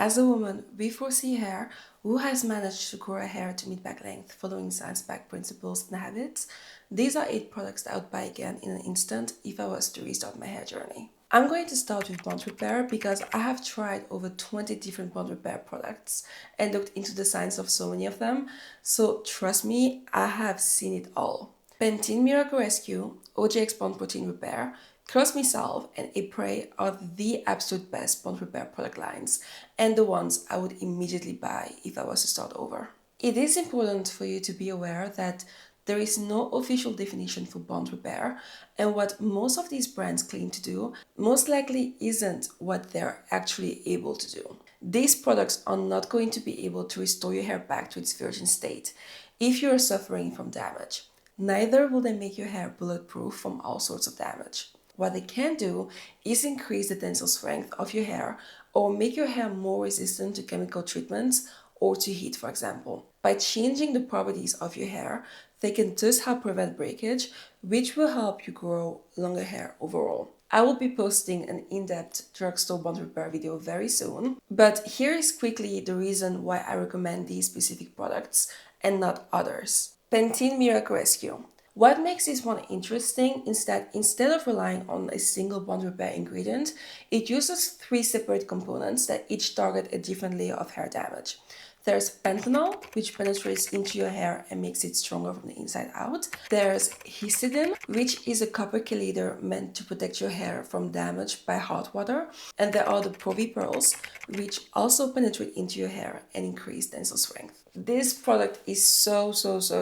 As a woman with 4C hair who has managed to grow her hair to mid-back length following science-backed principles and habits, these are 8 products that I would buy again in an instant if I was to restart my hair journey. I'm going to start with bond repair because I have tried over 20 different bond repair products and looked into the science of so many of them, so trust me, I have seen it all. Pantene Miracle Rescue, OGX Bond Protein Repair, Curlsmith Salve and Epres are the absolute best bond repair product lines and the ones I would immediately buy if I was to start over. It is important for you to be aware that there is no official definition for bond repair, and what most of these brands claim to do most likely isn't what they're actually able to do. These products are not going to be able to restore your hair back to its virgin state if you are suffering from damage. Neither will they make your hair bulletproof from all sorts of damage. What they can do is increase the tensile strength of your hair or make your hair more resistant to chemical treatments or to heat, for example. By changing the properties of your hair, they can thus help prevent breakage, which will help you grow longer hair overall. I will be posting an in-depth drugstore bond repair video very soon, but here is quickly the reason why I recommend these specific products and not others. Pantene Miracle Rescue. What makes this one interesting is that instead of relying on a single bond repair ingredient, it uses 3 separate components that each target a different layer of hair damage. There's panthenol, which penetrates into your hair and makes it stronger from the inside out. There's histidine, which is a copper chelator meant to protect your hair from damage by hot water. And there are the PURIFY pearls, which also penetrate into your hair and increase tensile strength. This product is so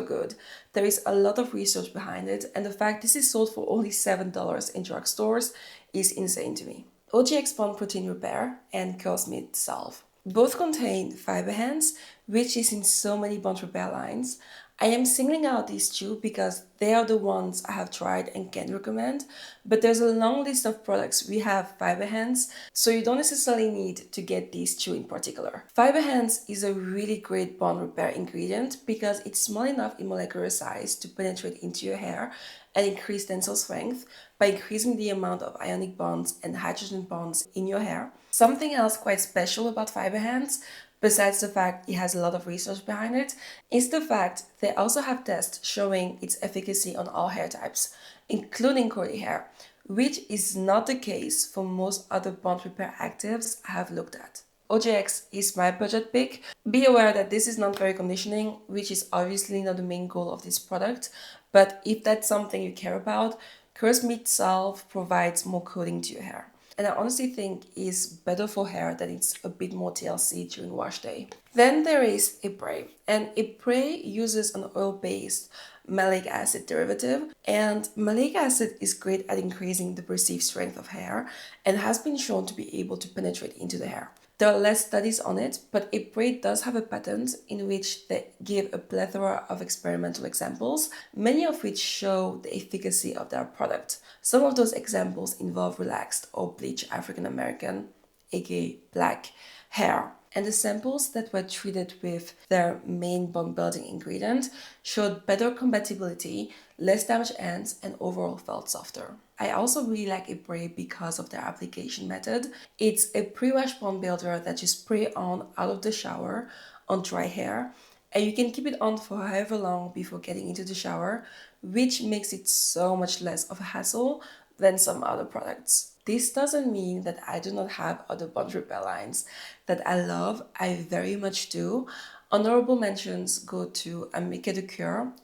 good. There is a lot of research behind it, and the fact this is sold for only $7 in drugstores is insane to me. OGX Bond Protein Repair and Curlsmith Salve. Both contain fiber hands, which is in so many bond repair lines. I am singling out these 2 because they are the ones I have tried and can recommend, but there's a long list of products we have fiber hands, so you don't necessarily need to get these 2 in particular. Fiber hands is a really great bond repair ingredient because it's small enough in molecular size to penetrate into your hair and increase tensile strength by increasing the amount of ionic bonds and hydrogen bonds in your hair. Something else quite special about fiber hands, besides the fact it has a lot of research behind it, is the fact they also have tests showing its efficacy on all hair types, including curly hair, which is not the case for most other bond repair actives I have looked at. OGX is my budget pick. Be aware that this is not very conditioning, which is obviously not the main goal of this product, but if that's something you care about, Curlsmith Salve provides more coating to your hair. And I honestly think is better for hair that it's a bit more TLC during wash day. Then there is Epres, and Epres uses an oil-based malic acid derivative, and malic acid is great at increasing the perceived strength of hair and has been shown to be able to penetrate into the hair. There are less studies on it, but Epres does have a patent in which they give a plethora of experimental examples, many of which show the efficacy of their product. Some of those examples involve relaxed or bleached African American, aka black, hair. And the samples that were treated with their main bond building ingredient showed better compatibility, less damaged ends, and overall felt softer. I also really like Epres because of their application method. It's a pre-wash bond builder that you spray on out of the shower on dry hair, and you can keep it on for however long before getting into the shower, which makes it so much less of a hassle than some other products. This doesn't mean that I do not have other bond repair lines that I love. I very much do. Honorable mentions go to Medicated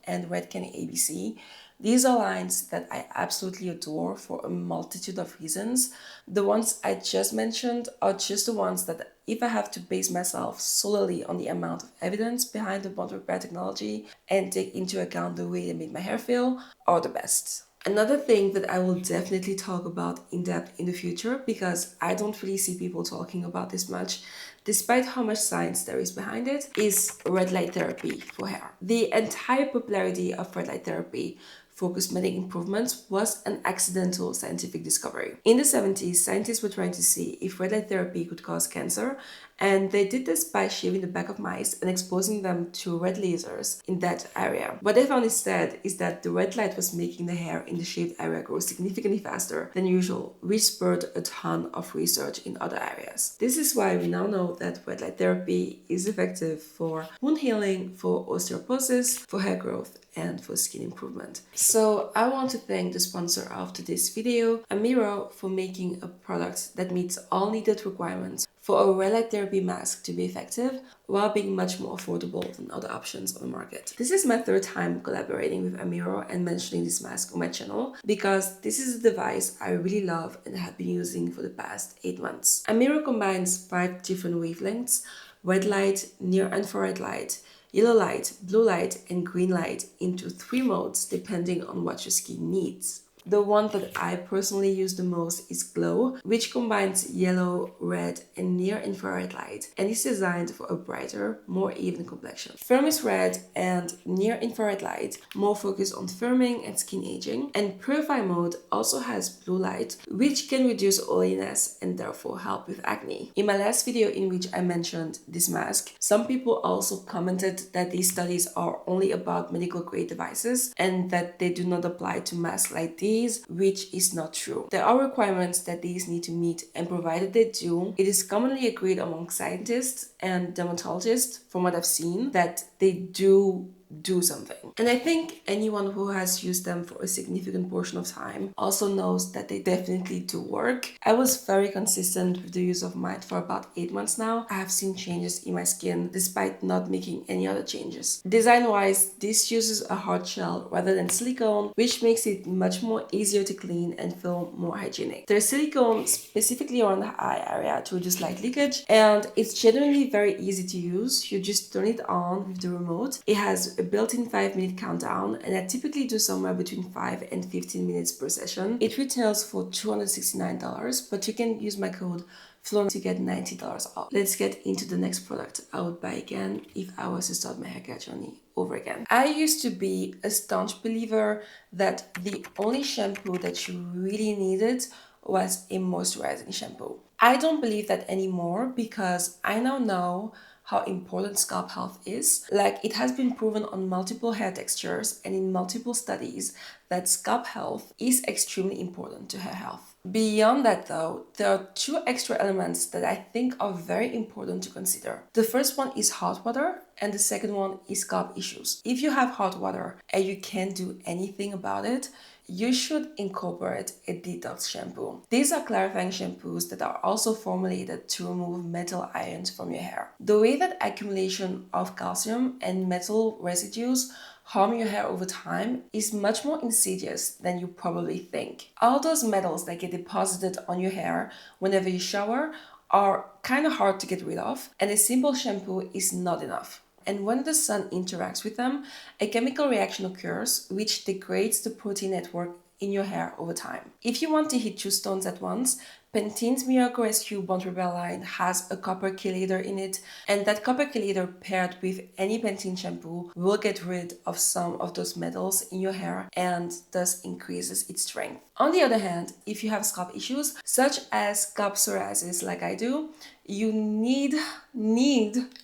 and Red Candy ABC. These are lines that I absolutely adore for a multitude of reasons. The ones I just mentioned are just the ones that if I have to base myself solely on the amount of evidence behind the bond repair technology and take into account the way they make my hair feel, are the best. Another thing that I will definitely talk about in depth in the future, because I don't really see people talking about this much, despite how much science there is behind it, is red light therapy for hair. The entire popularity of red light therapy for cosmetic improvements was an accidental scientific discovery. In the 70s, scientists were trying to see if red light therapy could cause cancer, And they did this by shaving the back of mice and exposing them to red lasers in that area. What they found instead is that the red light was making the hair in the shaved area grow significantly faster than usual, which spurred a ton of research in other areas. This is why we now know that red light therapy is effective for wound healing, for osteoporosis, for hair growth, and for skin improvement. So I want to thank the sponsor of today's video, AMIRO, for making a product that meets all needed requirements for a red light therapy mask to be effective while being much more affordable than other options on the market. This is my third time collaborating with AMIRO and mentioning this mask on my channel because this is a device I really love and have been using for the past 8 months. AMIRO combines 5 different wavelengths: red light, near infrared light, yellow light, blue light, and green light into 3 modes depending on what your skin needs. The one that I personally use the most is Glow, which combines yellow, red, and near-infrared light and is designed for a brighter, more even complexion. Firmness Red and near-infrared light more focus on firming and skin aging, and Purify mode also has blue light, which can reduce oiliness and therefore help with acne. In my last video in which I mentioned this mask, some people also commented that these studies are only about medical grade devices and that they do not apply to masks like these, which is not true. There are requirements that these need to meet, and provided they do, it is commonly agreed among scientists and dermatologists, from what I've seen, that they do something. And I think anyone who has used them for a significant portion of time also knows that they definitely do work. I was very consistent with the use of mine for about 8 months now. I have seen changes in my skin despite not making any other changes. Design-wise, this uses a hard shell rather than silicone, which makes it much more easier to clean and feel more hygienic. There's silicone specifically around the eye area to reduce light leakage, and it's generally very easy to use. You just turn it on with the remote. It has a built-in 5-minute countdown, and I typically do somewhere between 5 and 15 minutes per session. It retails for $269, but you can use my code FLOREN to get $90 off. Let's get into the next product I would buy again if I was to start my haircare journey over again. I used to be a staunch believer that the only shampoo that you really needed was a moisturizing shampoo. I don't believe that anymore because I now know how important scalp health is. Like, it has been proven on multiple hair textures and in multiple studies that scalp health is extremely important to hair health. Beyond that though, there are 2 extra elements that I think are very important to consider. The first one is hot water, and the second one is scalp issues. If you have hot water and you can't do anything about it, you should incorporate a detox shampoo. These are clarifying shampoos that are also formulated to remove metal ions from your hair. The way that accumulation of calcium and metal residues harm your hair over time is much more insidious than you probably think. All those metals that get deposited on your hair whenever you shower are kind of hard to get rid of, and a simple shampoo is not enough. And when the sun interacts with them, a chemical reaction occurs which degrades the protein network in your hair over time. If you want to hit 2 stones at once, Pantene's Miracle Rescue Bond Repair line has a copper chelator in it, and that copper chelator paired with any Pantene shampoo will get rid of some of those metals in your hair and thus increases its strength. On the other hand, if you have scalp issues such as scalp psoriasis like I do, you need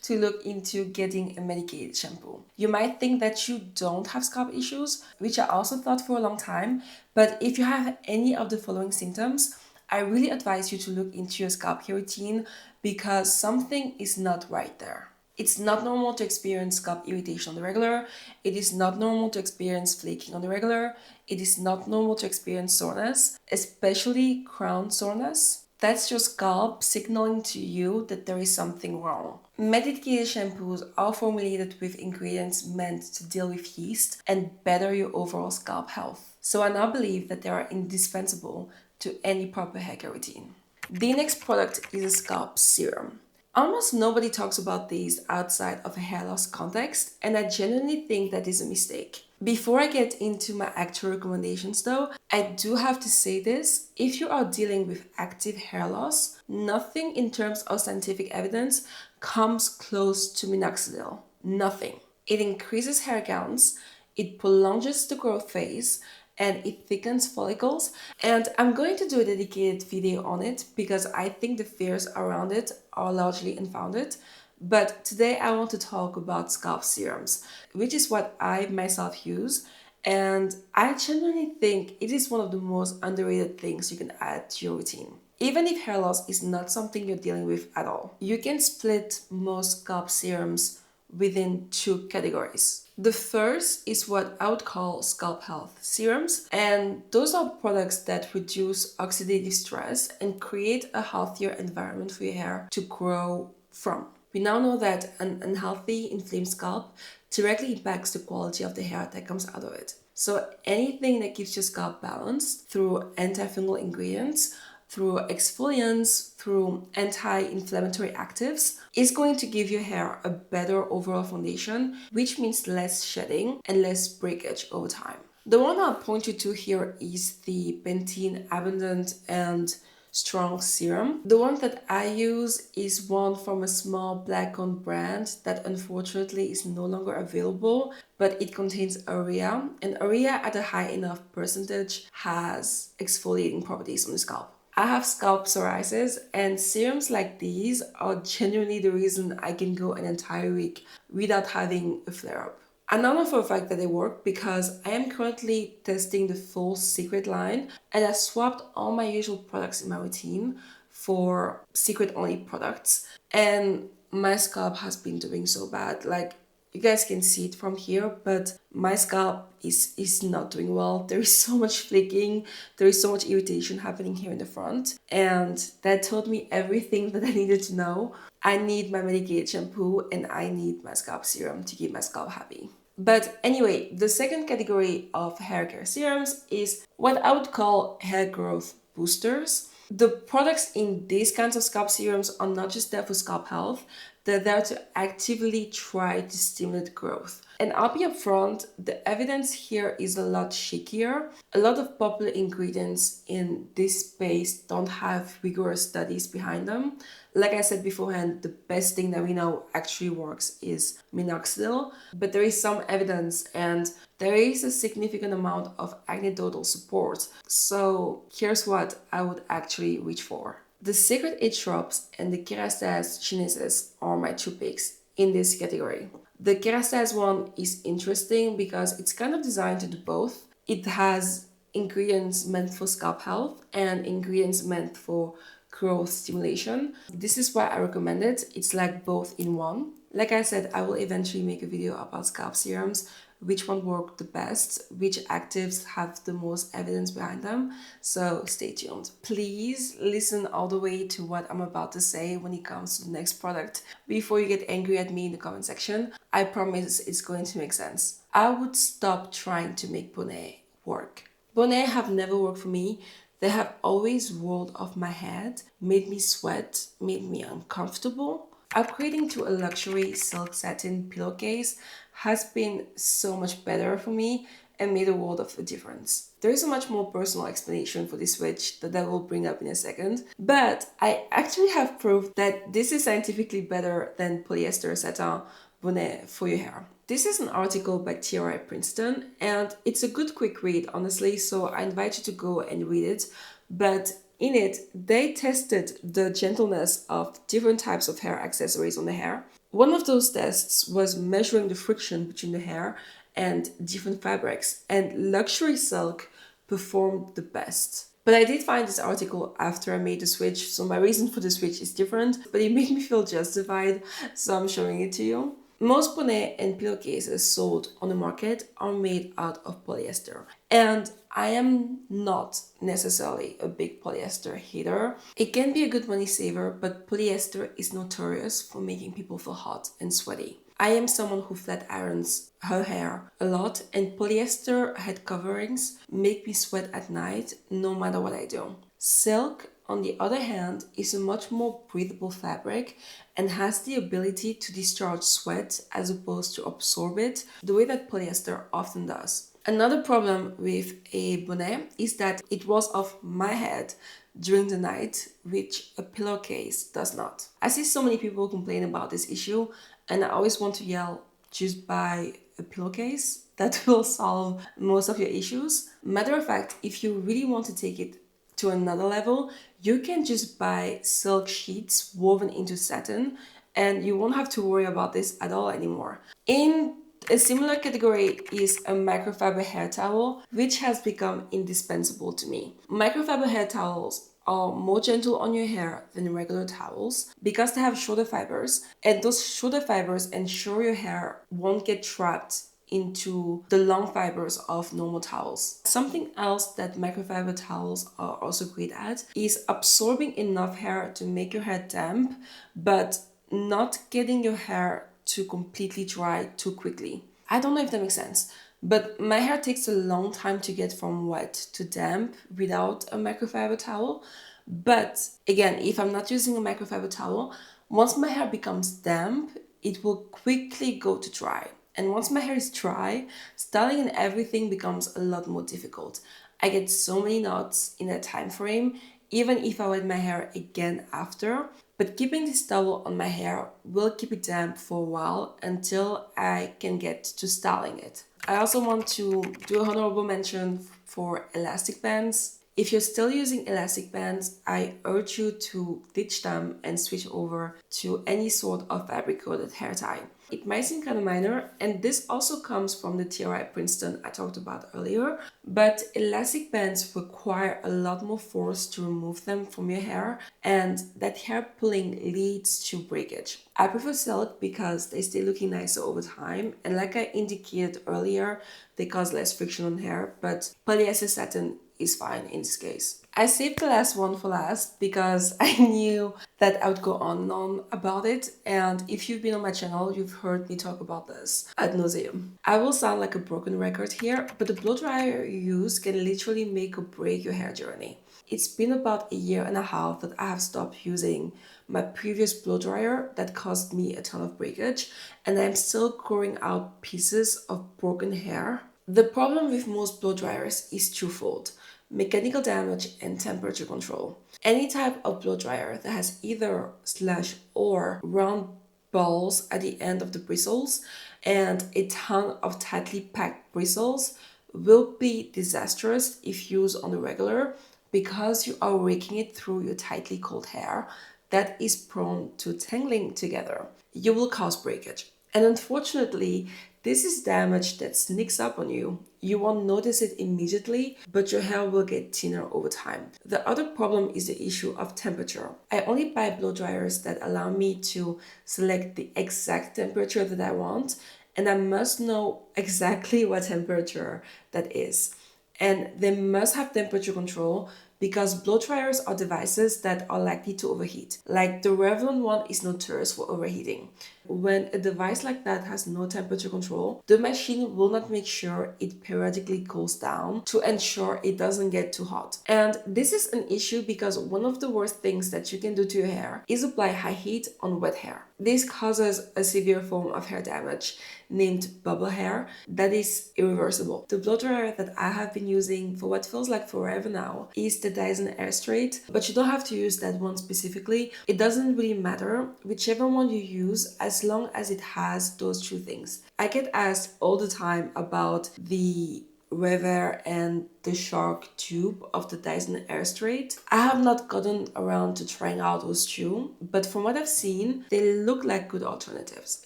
to look into getting a medicated shampoo. You might think that you don't have scalp issues, which I also thought for a long time, but if you have any of the following symptoms, I really advise you to look into your scalp care routine because something is not right there. It's not normal to experience scalp irritation on the regular. It is not normal to experience flaking on the regular. It is not normal to experience soreness, especially crown soreness. That's your scalp signaling to you that there is something wrong. Medicated shampoos are formulated with ingredients meant to deal with yeast and better your overall scalp health. So I now believe that they are indispensable to any proper hair care routine. The next product is a scalp serum. Almost nobody talks about these outside of a hair loss context, and I genuinely think that is a mistake. Before I get into my actual recommendations though, I do have to say this: if you are dealing with active hair loss, nothing in terms of scientific evidence comes close to minoxidil. Nothing. It increases hair counts, it prolongs the growth phase, and it thickens follicles. And I'm going to do a dedicated video on it because I think the fears around it are largely unfounded. But today I want to talk about scalp serums, which is what I myself use. And I genuinely think it is one of the most underrated things you can add to your routine. Even if hair loss is not something you're dealing with at all, you can split most scalp serums within two categories. The first is what I would call scalp health serums, and those are products that reduce oxidative stress and create a healthier environment for your hair to grow from. We now know that an unhealthy, inflamed scalp directly impacts the quality of the hair that comes out of it. So anything that keeps your scalp balanced through antifungal ingredients, through exfoliants, through anti-inflammatory actives, is going to give your hair a better overall foundation, which means less shedding and less breakage over time. The one I'll point you to here is the Pantene Abundant and Strong Serum. The one that I use is one from a small black-owned brand that unfortunately is no longer available, but it contains urea, and urea at a high enough percentage has exfoliating properties on the scalp. I have scalp psoriasis, and serums like these are genuinely the reason I can go an entire week without having a flare-up. I now know for a fact that they work because I am currently testing the full Secret line, and I swapped all my usual products in my routine for Secret only products, and my scalp has been doing so bad. Like, you guys can see it from here, but my scalp is not doing well. There is so much flaking, there is so much irritation happening here in the front, and that told me everything that I needed to know. I need my Medicated shampoo and I need my scalp serum to keep my scalp happy. But anyway, the second category of hair care serums is what I would call hair growth boosters. The products in these kinds of scalp serums are not just there for scalp health, they're there to actively try to stimulate growth. And I'll be upfront, the evidence here is a lot shakier. A lot of popular ingredients in this space don't have rigorous studies behind them. Like I said beforehand, the best thing that we know actually works is minoxidil, but there is some evidence and there is a significant amount of anecdotal support. So here's what I would actually reach for. The Secret Age Drops and the Kerastase Chineses are my two picks in this category. The Kerastase one is interesting because it's kind of designed to do both. It has ingredients meant for scalp health and ingredients meant for growth stimulation. This is why I recommend it. It's like both in one. Like I said, I will eventually make a video about scalp serums, which one worked the best, which actives have the most evidence behind them. So stay tuned. Please listen all the way to what I'm about to say when it comes to the next product before you get angry at me in the comment section. I promise it's going to make sense. I would stop trying to make Bonnet work. Bonnet have never worked for me. They have always rolled off my head, made me sweat, made me uncomfortable. Upgrading to a luxury silk satin pillowcase has been so much better for me and made a world of a difference. There is a much more personal explanation for this switch that I will bring up in a second, but I actually have proof that this is scientifically better than polyester satin bonnet for your hair. This is an article by TRI Princeton, and it's a good quick read, honestly, so I invite you to go and read it. But in it, they tested the gentleness of different types of hair accessories on the hair. One of those tests was measuring the friction between the hair and different fabrics, and luxury silk performed the best. But I did find this article after I made the switch, so my reason for the switch is different, but it made me feel justified, so I'm showing it to you. Most bonnet and pillowcases sold on the market are made out of polyester, and I am not necessarily a big polyester hater. It can be a good money saver, but polyester is notorious for making people feel hot and sweaty. I am someone who flat irons her hair a lot, and polyester head coverings make me sweat at night no matter what I do. Silk, on the other hand, is a much more breathable fabric and has the ability to discharge sweat as opposed to absorb it the way that polyester often does. Another problem with a bonnet is that it rolls off my head during the night, which a pillowcase does not. I see so many people complain about this issue, and I always want to yell, just buy a pillowcase that will solve most of your issues. Matter of fact, if you really want to take it to another level, you can just buy silk sheets woven into satin and you won't have to worry about this at all anymore. In a similar category is a microfiber hair towel, which has become indispensable to me. Microfiber hair towels are more gentle on your hair than regular towels because they have shorter fibers, and those shorter fibers ensure your hair won't get trapped into the long fibers of normal towels. Something else that microfiber towels are also great at is absorbing enough hair to make your hair damp, but not getting your hair to completely dry too quickly. I don't know if that makes sense, but my hair takes a long time to get from wet to damp without a microfiber towel. But again, if I'm not using a microfiber towel, once my hair becomes damp, it will quickly go to dry. And once my hair is dry, styling and everything becomes a lot more difficult. I get so many knots in that time frame, even if I wet my hair again after. But keeping this towel on my hair will keep it damp for a while until I can get to styling it. I also want to do a honorable mention for elastic bands. If you're still using elastic bands, I urge you to ditch them and switch over to any sort of fabric-coated hair tie. It might seem kind of minor, and this also comes from the TRI Princeton I talked about earlier, but elastic bands require a lot more force to remove them from your hair, and that hair pulling leads to breakage. I prefer silk because they stay looking nicer over time, and like I indicated earlier, they cause less friction on hair, but polyester satin is fine in this case. I saved the last one for last because I knew that I would go on and on about it, and if you've been on my channel, you've heard me talk about this ad nauseum. I will sound like a broken record here, but the blow dryer you use can literally make or break your hair journey. It's been about a year and a half that I have stopped using my previous blow dryer that caused me a ton of breakage, and I'm still growing out pieces of broken hair. The problem with most blow dryers is twofold: mechanical damage and temperature control. Any type of blow dryer that has either slash or round balls at the end of the bristles and a ton of tightly packed bristles will be disastrous if used on the regular because you are raking it through your tightly coiled hair that is prone to tangling together. You will cause breakage. And unfortunately, this is damage that sneaks up on you. You won't notice it immediately, but your hair will get thinner over time. The other problem is the issue of temperature. I only buy blow dryers that allow me to select the exact temperature that I want, and I must know exactly what temperature that is. And they must have temperature control because blow dryers are devices that are likely to overheat. Like the Revlon one is notorious for overheating. When a device like that has no temperature control, the machine will not make sure it periodically cools down to ensure it doesn't get too hot. And this is an issue because one of the worst things that you can do to your hair is apply high heat on wet hair. This causes a severe form of hair damage named bubble hair that is irreversible. The blow dryer that I have been using for what feels like forever now is the Dyson Airstraight, but you don't have to use that one specifically. It doesn't really matter, whichever one you use, as long as it has those two things. I get asked all the time about the Rever and the Shark tube of the Dyson Airstraight. I have not gotten around to trying out those two, but from what I've seen, they look like good alternatives.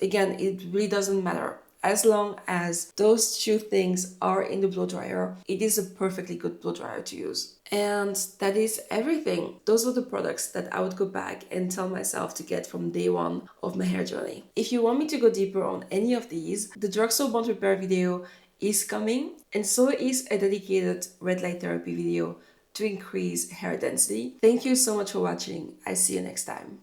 Again, it really doesn't matter. As long as those two things are in the blow dryer, it is a perfectly good blow dryer to use. And that is everything. Those are the products that I would go back and tell myself to get from day one of my hair journey. If you want me to go deeper on any of these, the drugstore bond repair video is coming, and so is a dedicated red light therapy video to increase hair density. Thank you so much for watching. I see you next time.